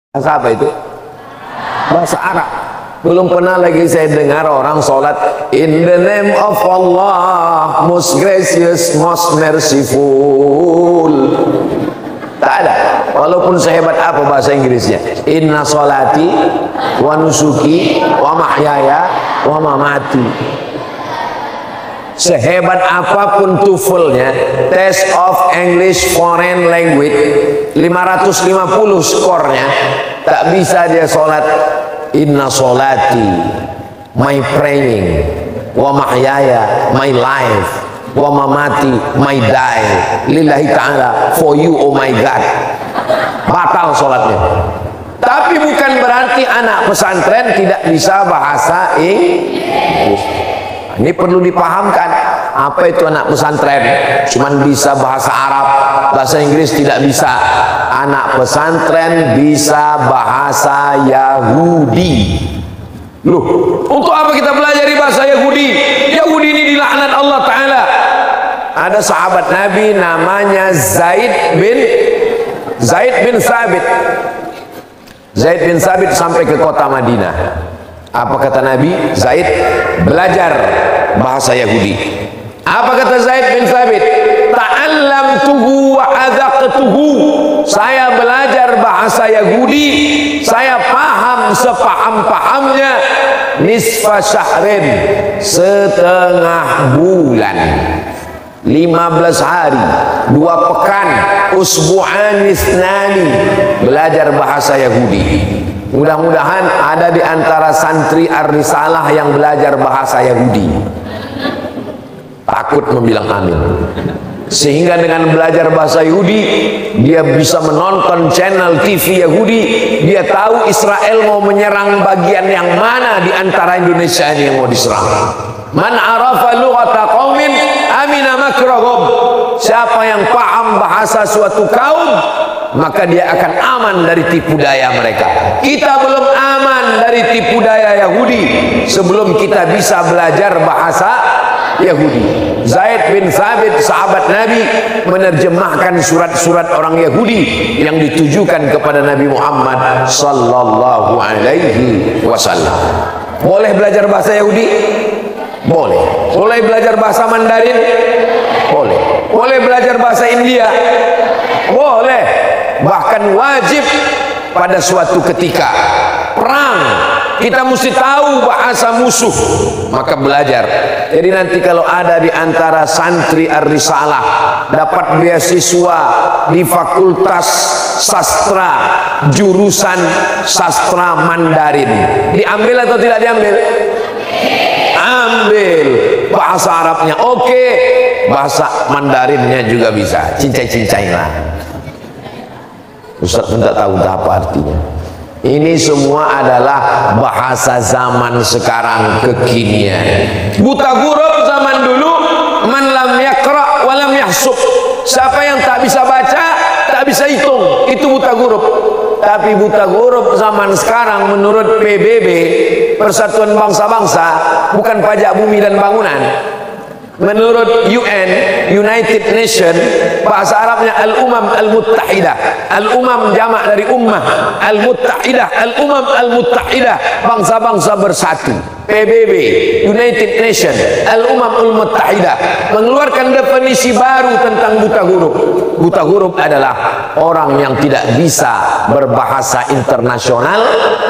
Bahasa apa itu? Bahasa Arab. Belum pernah lagi saya dengar orang sholat in the name of Allah, most gracious, most merciful. Tak ada. Walaupun sehebat apa bahasa Inggrisnya, inna sholati wa nusuki wa mahyaya wa mamati. Sehebat apapun TOEFL-nya, Test of English Foreign Language, 550 skornya, tak bisa dia sholat inna sholati, my praying, wa mahyaya, my life, wa mamati, my die, lillahi ta'ala, for you oh my God. Batal sholatnya. Tapi bukan berarti anak pesantren tidak bisa bahasa Inggris. Ini perlu dipahamkan. Apa itu anak pesantren? Cuman bisa bahasa Arab, bahasa Inggris tidak bisa. Anak pesantren bisa bahasa Yahudi. Loh, untuk apa kita belajar bahasa Yahudi? Yahudi ini dilaknat Allah Ta'ala. Ada sahabat Nabi namanya Zaid bin Thabit. Zaid bin Thabit sampai ke kota Madinah. Apa kata Nabi? Zaid belajar bahasa Yahudi. Apa kata Zaid bin Thabit? Ta'allamtuhu wa adhaqtuhu. Saya belajar bahasa Yahudi, saya paham sepaham-pahamnya. Nisfa syahrin, setengah bulan, 15 hari, 2 pekan, usbu'an isnani, belajar bahasa Yahudi. Mudah-mudahan ada di antara santri Ar-Risalah yang belajar bahasa Yahudi. Takut membilang amin. Sehingga dengan belajar bahasa Yahudi, dia bisa menonton channel TV Yahudi. Dia tahu Israel mau menyerang bagian yang mana di antara Indonesia ini yang mau diserang. Man arafa lughata qaumin amina makrahum. Siapa yang paham bahasa suatu kaum, maka dia akan aman dari tipu daya mereka. Kita belum aman dari tipu daya Yahudi sebelum kita bisa belajar bahasa Yahudi. Zaid bin Thabit, sahabat Nabi, menerjemahkan surat-surat orang Yahudi yang ditujukan kepada Nabi Muhammad sallallahu alaihi wasallam. Boleh belajar bahasa Yahudi? Boleh. Boleh belajar bahasa Mandarin? Boleh. Boleh belajar bahasa India? Boleh. Bahkan wajib pada suatu ketika perang kita mesti tahu bahasa musuh, maka belajar. Jadi nanti kalau ada di antara santri Ar-Risalah dapat beasiswa di Fakultas Sastra jurusan Sastra Mandarin, diambil atau tidak diambil? Ambil. Bahasa Arabnya oke, bahasa Mandarinnya juga bisa. Cincai-cincai lah. Ustaz pun tak tahu apa artinya. Ini semua adalah bahasa zaman sekarang, kekinian. Buta huruf zaman dulu, man lam yaqra wa lam yahsub. Siapa yang tak bisa baca, tak bisa hitung, itu buta huruf. Tapi buta huruf zaman sekarang menurut PBB, Persatuan Bangsa-Bangsa, bukan pajak bumi dan bangunan. Menurut UN, United Nation, bahasa Arabnya Al-Umam Al-Muttahidah. Al-Umam jamak dari ummah, Al-Muttahidah, Al-Umam Al-Muttahidah, bangsa-bangsa bersatu. PBB, United Nation, Al-Umam Al-Muttahidah mengeluarkan definisi baru tentang buta huruf. Buta huruf adalah orang yang tidak bisa berbahasa internasional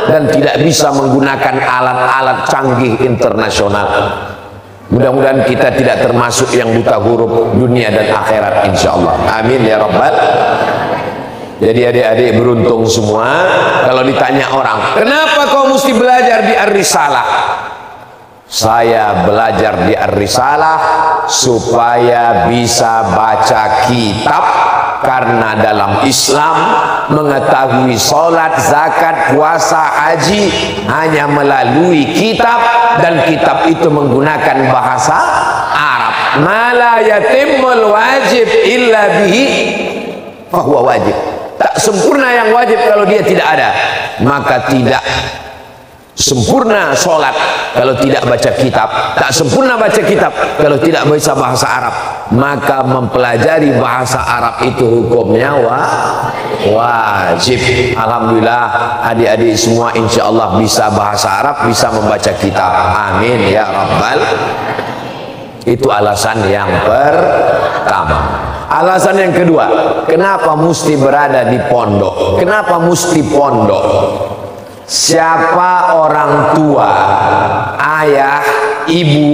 dan tidak bisa menggunakan alat-alat canggih internasional. Mudah-mudahan kita tidak termasuk yang buta huruf dunia dan akhirat, insyaallah. Amin ya rabbal. Jadi adik-adik beruntung semua. Kalau ditanya orang, kenapa kau mesti belajar di Ar-Risalah? Saya belajar di Ar-Risalah supaya bisa baca kitab. Karena dalam Islam mengetahui sholat, zakat, puasa, haji hanya melalui kitab, dan kitab itu menggunakan bahasa Arab. Mala yatimul wajib illa bihi fahuwa wajib. Tak sempurna yang wajib kalau dia tidak ada, maka tidak sempurna sholat kalau tidak baca kitab, tak sempurna baca kitab kalau tidak bisa bahasa Arab. Maka mempelajari bahasa Arab itu hukumnya wajib. Alhamdulillah adik-adik semua insya Allah bisa bahasa Arab, bisa membaca kitab. Amin ya Rabbal. Itu alasan yang pertama. Alasan yang kedua, kenapa mesti berada di pondok? Kenapa mesti pondok? Siapa orang tua, ayah, ibu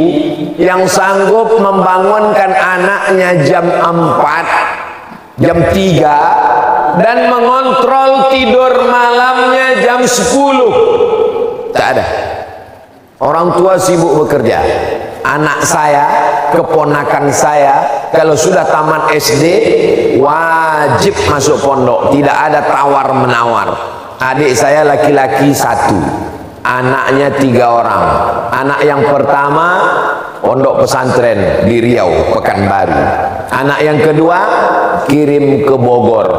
yang sanggup membangunkan anaknya jam 4, jam 3 dan mengontrol tidur malamnya jam 10? Tak ada. Orang tua sibuk bekerja. Anak saya, keponakan saya kalau sudah tamat SD wajib masuk pondok, tidak ada tawar menawar. Adik saya laki-laki 1, anaknya 3 orang. Anak yang pertama pondok pesantren di Riau, Pekanbaru. Anak yang kedua kirim ke Bogor.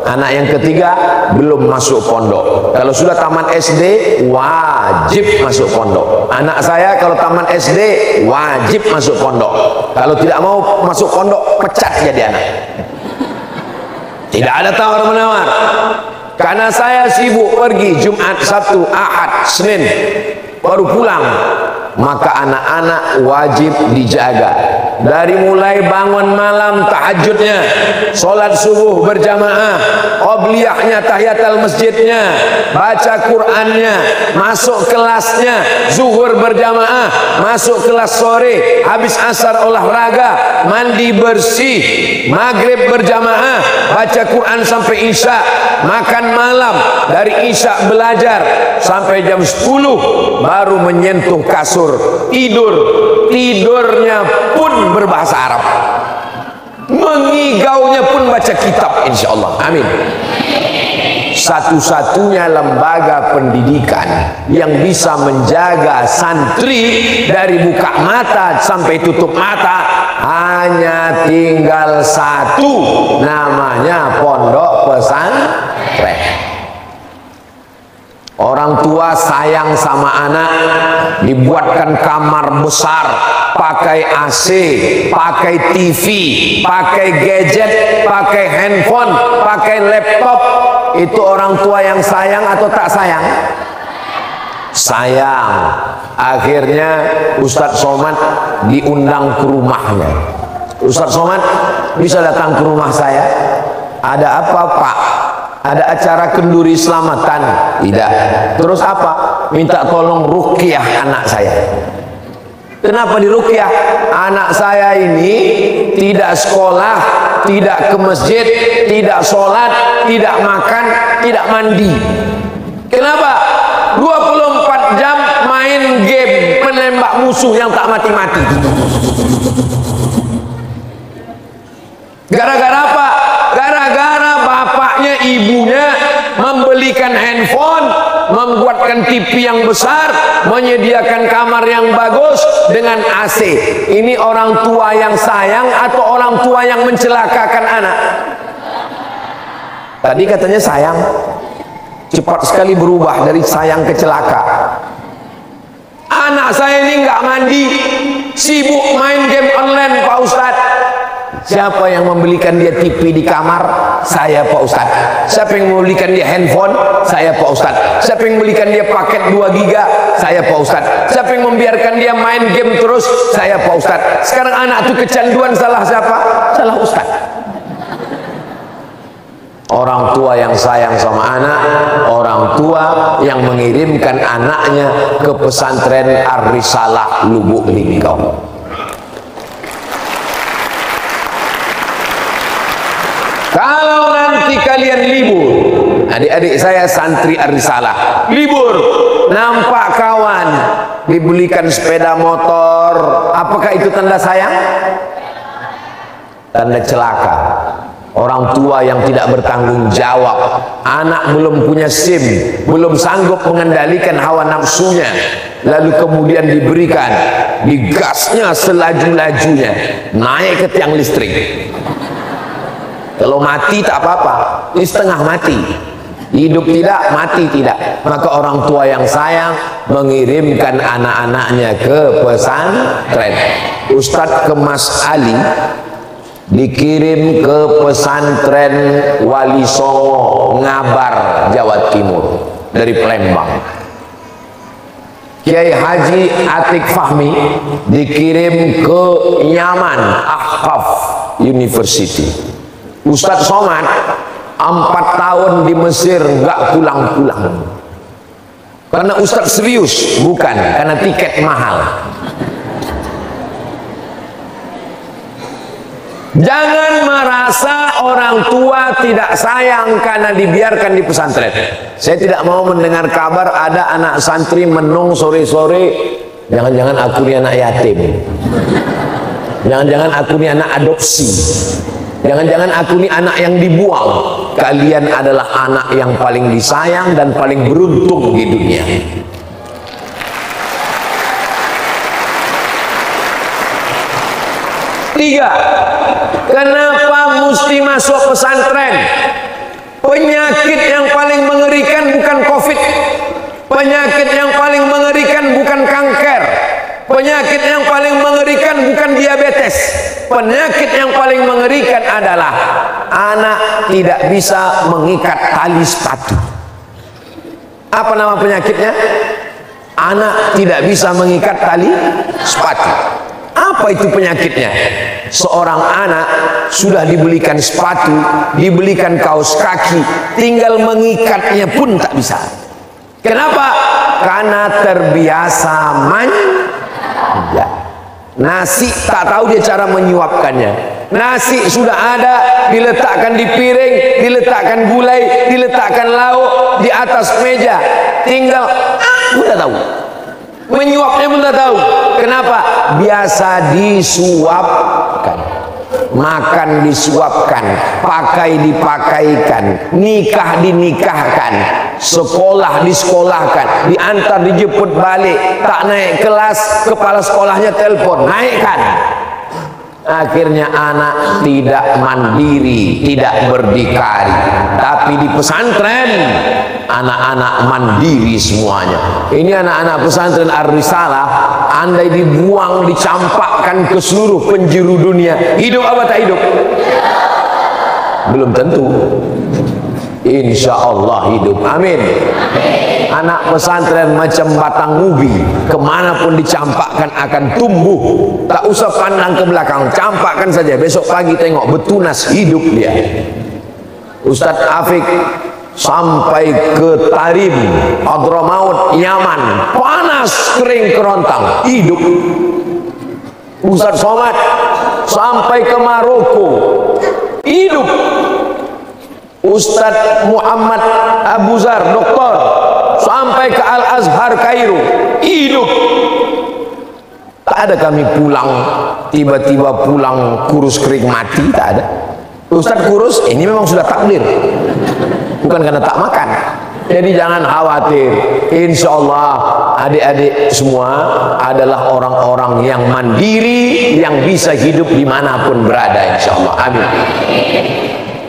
Anak yang ketiga belum masuk pondok. Kalau sudah tamat SD wajib masuk pondok. Anak saya kalau tamat SD wajib masuk pondok. Kalau tidak mau masuk pondok pecat jadi anak. Tidak ada tawar menawar. Karena saya sibuk pergi Jumat, Sabtu, Ahad, Senin baru pulang, maka anak-anak wajib dijaga. Dari mulai bangun malam tahajudnya, sholat subuh berjamaah, qobliyahnya, tahiyatul masjidnya, baca Qur'annya, masuk kelasnya, zuhur berjamaah, masuk kelas sore, habis asar olahraga, mandi bersih, maghrib berjamaah, baca Qur'an sampai isya, makan malam, dari isya belajar sampai jam 10 baru menyentuh kasur, tidurnya pun berbahasa Arab, mengigaunya pun baca kitab insyaallah. Amin. Satu-satunya lembaga pendidikan yang bisa menjaga santri dari buka mata sampai tutup mata hanya tinggal 1, namanya pondok pesantren. Orang tua sayang sama anak, dibuatkan kamar besar, pakai AC, pakai TV, pakai gadget, pakai handphone, pakai laptop. Itu orang tua yang sayang atau tak sayang? Sayang. Akhirnya Ustadz Somad diundang ke rumahnya. Ustadz Somad bisa datang ke rumah saya? Ada apa Pak? Ada acara kenduri selamatan? Tidak. Terus apa? Minta tolong ruqyah anak saya. Kenapa diruqyah? Anak saya ini tidak sekolah, tidak ke masjid, tidak sholat, tidak makan, tidak mandi. Kenapa? 24 jam main game, menembak musuh yang tak mati-mati. Gara-gara apa? Gara-gara bapaknya, ibunya membelikan handphone, membuatkan TV yang besar, menyediakan kamar yang bagus dengan AC. Ini orang tua yang sayang atau orang tua yang mencelakakan anak? Tadi katanya sayang, cepat sekali berubah dari sayang ke celaka. Anak saya ini nggak mandi, sibuk main game online Pak Ustadz. Siapa yang membelikan dia TV di kamar? Saya Pak Ustadz. Siapa yang membelikan dia handphone? Saya Pak Ustadz. Siapa yang membelikan dia paket 2 giga? Saya Pak Ustadz. Siapa yang membiarkan dia main game terus? Saya Pak Ustadz. Sekarang anak itu kecanduan, salah siapa? Salah Ustadz. Orang tua yang sayang sama anak, orang tua yang mengirimkan anaknya ke pesantren Ar-Risalah Lubuk Linggau. Kalau nanti kalian libur, adik-adik saya santri Ar-Risalah libur, nampak kawan dibelikan sepeda motor, apakah itu tanda sayang? Tanda celaka. Orang tua yang tidak bertanggung jawab, anak belum punya SIM, belum sanggup mengendalikan hawa nafsunya, lalu kemudian diberikan, digasnya selaju-lajunya, naik ke tiang listrik. Kalau mati tak apa-apa, ini setengah mati. hidup tidak, mati tidak. Maka orang tua yang sayang mengirimkan anak-anaknya ke pesantren. Ustadz Kemas Ali dikirim ke pesantren Wali Songo, Ngabar, Jawa Timur, dari Palembang. Kiai Haji Atik Fahmi dikirim ke Yaman, Ahqaf University. Ustadz Somad 4 tahun di Mesir nggak pulang-pulang. Karena Ustadz serius, bukan karena tiket mahal. Jangan merasa orang tua tidak sayang karena dibiarkan di pesantren. Saya tidak mau mendengar kabar ada anak santri menung sore-sore, jangan-jangan aku ini anak yatim, jangan-jangan aku ini anak adopsi, jangan-jangan aku ini anak yang dibuang. Kalian adalah anak yang paling disayang dan paling beruntung di dunia. Tiga, kenapa mesti masuk pesantren? Penyakit yang paling mengerikan bukan COVID, penyakit yang paling mengerikan bukan kanker, penyakit yang paling mengerikan bukan diabetes. Penyakit yang paling mengerikan adalah anak tidak bisa mengikat tali sepatu. Apa nama penyakitnya? Anak tidak bisa mengikat tali sepatu. Apa itu penyakitnya? Seorang anak sudah dibelikan sepatu, dibelikan kaos kaki, tinggal mengikatnya pun tak bisa. Kenapa? Karena terbiasa manja. Nasi tak tahu dia cara menyuapkannya. Nasi sudah ada, diletakkan di piring, diletakkan gulai, diletakkan lauk di atas meja, tinggal udah tahu. Menyuapnya pun tak tahu. Kenapa? Biasa disuapkan, makan disuapkan, pakai dipakaikan, nikah dinikahkan, sekolah disekolahkan, diantar dijemput balik, tak naik kelas, kepala sekolahnya telepon, naikkan. Akhirnya anak tidak mandiri, tidak berdikari. Tapi di pesantren anak-anak mandiri semuanya. Ini anak-anak pesantren Ar-Risalah, andai dibuang, dicampakkan ke seluruh penjuru dunia, hidup apa tak hidup? Belum tentu. Insya Allah hidup. Amin. Anak pesantren macam batang ubi, kemanapun dicampakkan akan tumbuh. Tak usah pandang ke belakang, campakkan saja. Besok pagi tengok betunas, hidup dia. Ustadz Afik sampai ke Tarim, Hadramaut, Yaman, panas kering kerontang, hidup. Ustadz Somad sampai ke Maroko, hidup. Ustadz Muhammad Abu Zar, doktor, sampai ke Al-Azhar Kairo, hidup. Tak ada kami pulang, tiba-tiba pulang kurus kering mati, tak ada. Ustadz kurus, ini memang sudah takdir, bukan karena tak makan. Jadi jangan khawatir, insya Allah adik-adik semua adalah orang-orang yang mandiri, yang bisa hidup dimanapun berada, insya Allah. Amin.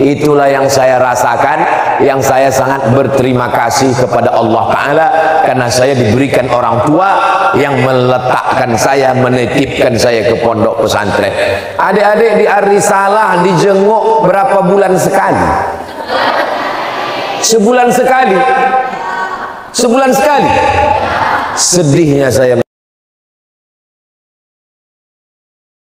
Itulah yang saya rasakan, yang saya sangat berterima kasih kepada Allah Ta'ala, karena saya diberikan orang tua yang meletakkan saya, menitipkan saya ke pondok pesantren. Adik-adik di Ar-Risalah dijenguk berapa bulan sekali? Sebulan sekali. Sebulan sekali. Sedihnya saya